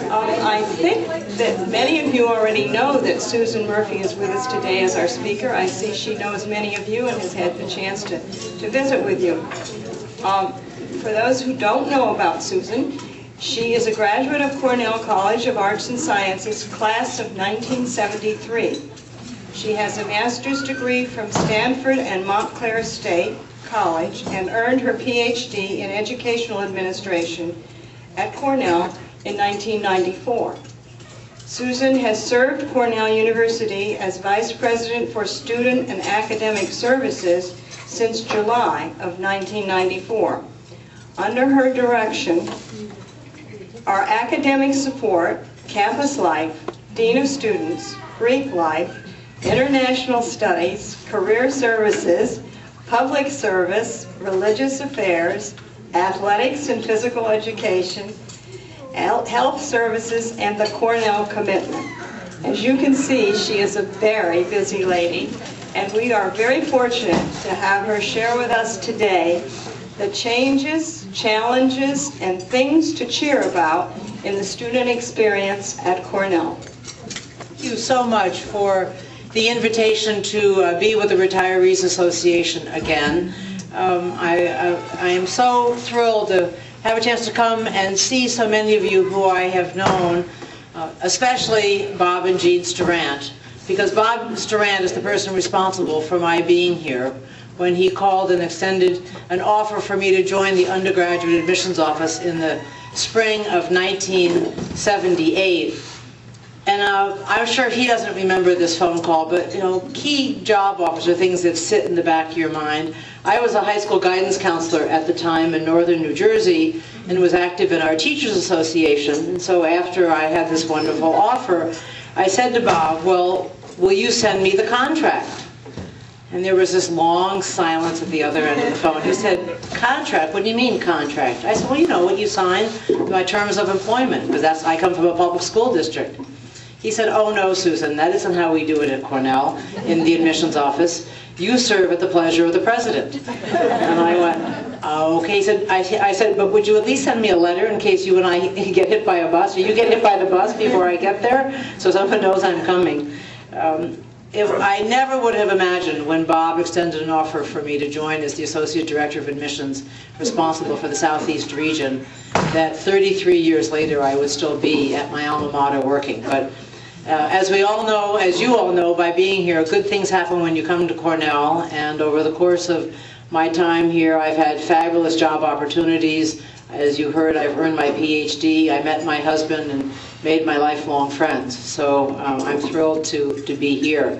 I think that many of you already know that Susan Murphy is with us today as our speaker. I see she knows many of you and has had the chance to visit with you. For those who don't know about Susan, she is a graduate of Cornell College of Arts and Sciences, class of 1973. She has a master's degree from Stanford and Montclair State College and earned her PhD in Educational Administration at Cornell in 1994. Susan has served Cornell University as Vice President for Student and Academic Services since July of 1994. Under her direction, our academic support, campus life, Dean of Students, Greek life, international studies, career services, public service, religious affairs, athletics and physical education, health services, and the Cornell commitment. As you can see, she is a very busy lady, and we are very fortunate to have her share with us today the changes, challenges, and things to cheer about in the student experience at Cornell. Thank you so much for the invitation to be with the Retirees Association again. I am so thrilled to have a chance to come and see so many of you who I have known, especially Bob and Jean Sturant, because Bob Sturant is the person responsible for my being here when he called and extended an offer for me to join the undergraduate admissions office in the spring of 1978. And I'm sure he doesn't remember this phone call, but you know, key job offers are things that sit in the back of your mind. I was a high school guidance counselor at the time in northern New Jersey and was active in our Teachers Association. And so after I had this wonderful offer, I said to Bob, well, will you send me the contract? And there was this long silence at the other end of the phone. He said, contract? What do you mean contract? I said, well, you know what you sign, my terms of employment, because I come from a public school district. He said, oh no, Susan, that isn't how we do it at Cornell in the admissions office. You serve at the pleasure of the president. And I went, okay. He said, I said, but would you at least send me a letter in case you and I get hit by a bus, or you get hit by the bus before I get there, so someone knows I'm coming. I never would have imagined when Bob extended an offer for me to join as the Associate Director of Admissions responsible for the Southeast region, that 33 years later I would still be at my alma mater working. But as we all know, as you all know by being here, good things happen when you come to Cornell, and over the course of my time here I've had fabulous job opportunities. As you heard, I've earned my PhD, I met my husband and made my lifelong friends. So I'm thrilled to be here.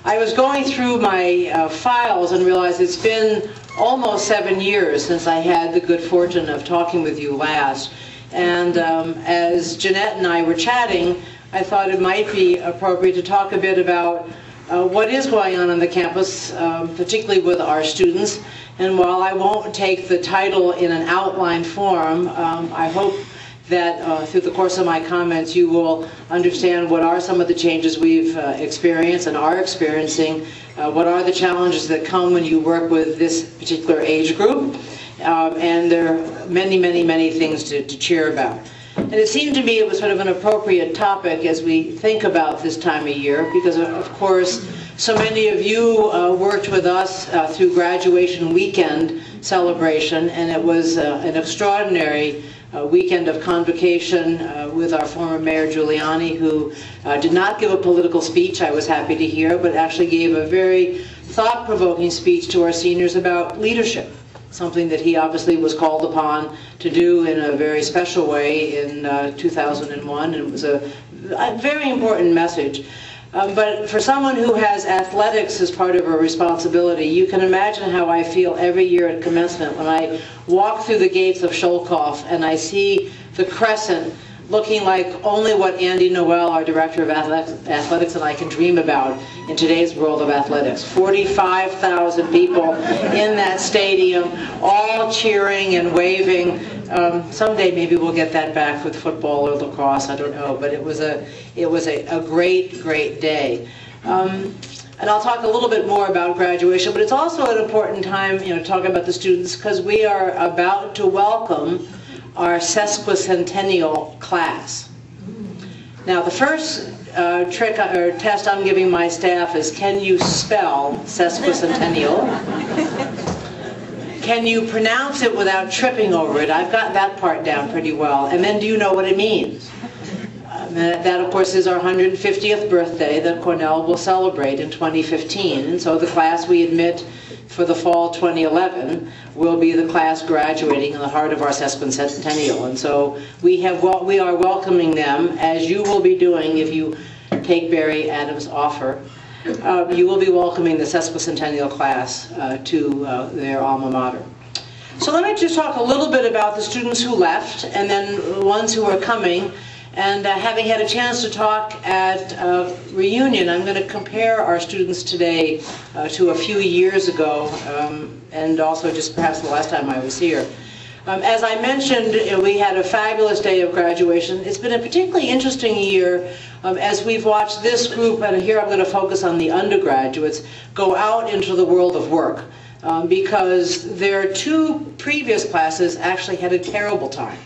I was going through my files and realized it's been almost 7 years since I had the good fortune of talking with you last. And as Jeanette and I were chatting, I thought it might be appropriate to talk a bit about what is going on the campus, particularly with our students. And while I won't take the title in an outline form, I hope that through the course of my comments you will understand what are some of the changes we've experienced and are experiencing, what are the challenges that come when you work with this particular age group, and there are many, many, many things to cheer about. And it seemed to me it was sort of an appropriate topic as we think about this time of year, because of course so many of you worked with us through graduation weekend celebration, and it was an extraordinary weekend of convocation with our former Mayor Giuliani, who did not give a political speech, I was happy to hear, but actually gave a very thought-provoking speech to our seniors about leadership, something that he obviously was called upon to do in a very special way in 2001, and it was a very important message. But for someone who has athletics as part of her responsibility, you can imagine how I feel every year at commencement when I walk through the gates of Sholkoff and I see the crescent looking like only what Andy Noel, our Director of Athletics, and I can dream about in today's world of athletics. 45,000 people in that stadium, all cheering and waving. Someday maybe we'll get that back with football or lacrosse, I don't know, but it was a great, great day. And I'll talk a little bit more about graduation, but it's also an important time, to talk about the students, because we are about to welcome our sesquicentennial class. Now, the first trick or test I'm giving my staff is, can you spell sesquicentennial? Can you pronounce it without tripping over it? I've got that part down pretty well. And then, do you know what it means? That, of course, is our 150th birthday that Cornell will celebrate in 2015. And so the class we admit for the fall 2011 will be the class graduating in the heart of our sesquicentennial. And so we are welcoming them, as you will be doing if you take Barry Adams' offer. You will be welcoming the sesquicentennial class to their alma mater. So let me just talk a little bit about the students who left and then the ones who are coming. And having had a chance to talk at reunion, I'm going to compare our students today to a few years ago, and also just perhaps the last time I was here. As I mentioned, we had a fabulous day of graduation. It's been a particularly interesting year as we've watched this group, and here I'm going to focus on the undergraduates, go out into the world of work, because their two previous classes actually had a terrible time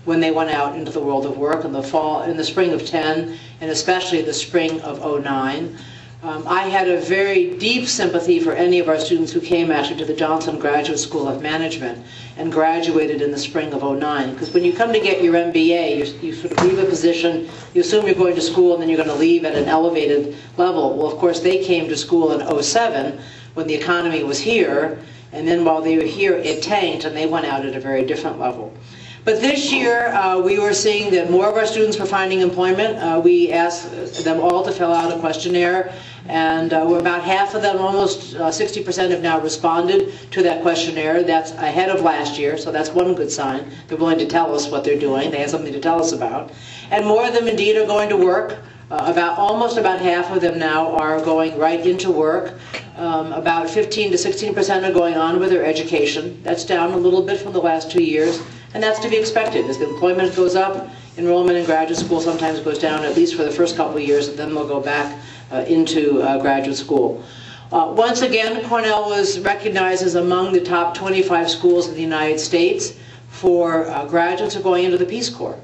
when they went out into the world of work in the spring of 10, and especially the spring of 09. I had a very deep sympathy for any of our students who came actually to the Johnson Graduate School of Management and graduated in the spring of 09. Because when you come to get your MBA, you sort of leave a position, you assume you're going to school and then you're going to leave at an elevated level. Well, of course, they came to school in 07 when the economy was here, and then while they were here, it tanked, and they went out at a very different level. But this year, we were seeing that more of our students were finding employment. We asked them all to fill out a questionnaire, and about half of them, almost 60%, have now responded to that questionnaire. That's ahead of last year, so that's one good sign. They're willing to tell us what they're doing. They have something to tell us about. And more of them, indeed, are going to work. Almost about half of them now are going right into work. About 15 to 16% are going on with their education. That's down a little bit from the last 2 years. And that's to be expected. As the employment goes up, enrollment in graduate school sometimes goes down, at least for the first couple of years, and then they'll go back into graduate school. Once again, Cornell was recognized as among the top 25 schools in the United States for graduates who are going into the Peace Corps.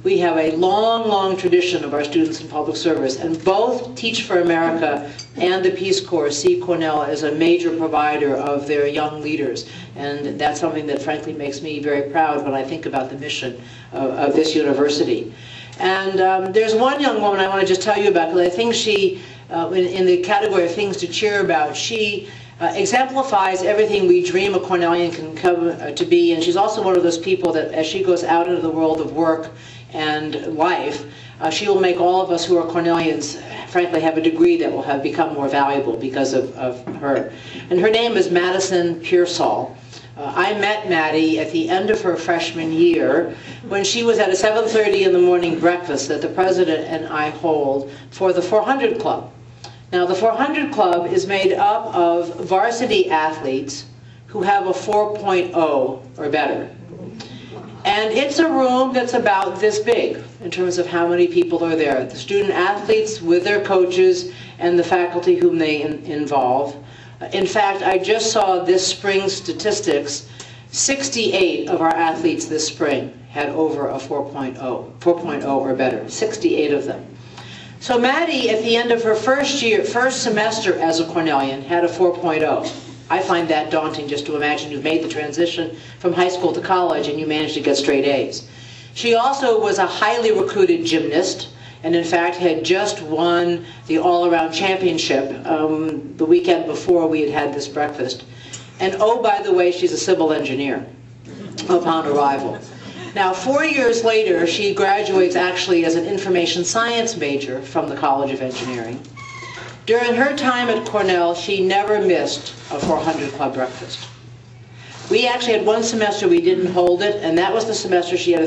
We have a long, long tradition of our students in public service, and both Teach for America and the Peace Corps see Cornell as a major provider of their young leaders. And that's something that frankly makes me very proud when I think about the mission of this university. And there's one young woman I want to just tell you about, because I think she, in the category of things to cheer about, she exemplifies everything we dream a Cornellian can come to be. And she's also one of those people that as she goes out into the world of work and life, she will make all of us who are Cornellians, frankly, have a degree that will have become more valuable because of her. And her name is Madison Pearsall. I met Maddie at the end of her freshman year when she was at a 7:30 in the morning breakfast that the president and I hold for the 400 Club. Now, the 400 Club is made up of varsity athletes who have a 4.0 or better. And it's a room that's about this big in terms of how many people are there. The student athletes with their coaches and the faculty whom they involve. In fact, I just saw this spring statistics. 68 of our athletes this spring had over a 4.0 or better. 68 of them. So Maddie, at the end of her first semester as a Cornellian, had a 4.0. I find that daunting just to imagine you've made the transition from high school to college and you managed to get straight A's. She also was a highly recruited gymnast, and in fact had just won the all-around championship the weekend before we had had this breakfast. And oh, by the way, she's a civil engineer upon arrival. Now, 4 years later, she graduates actually as an information science major from the College of Engineering. During her time at Cornell, she never missed a 400 Club breakfast. We actually had one semester we didn't hold it, and that was the semester she had a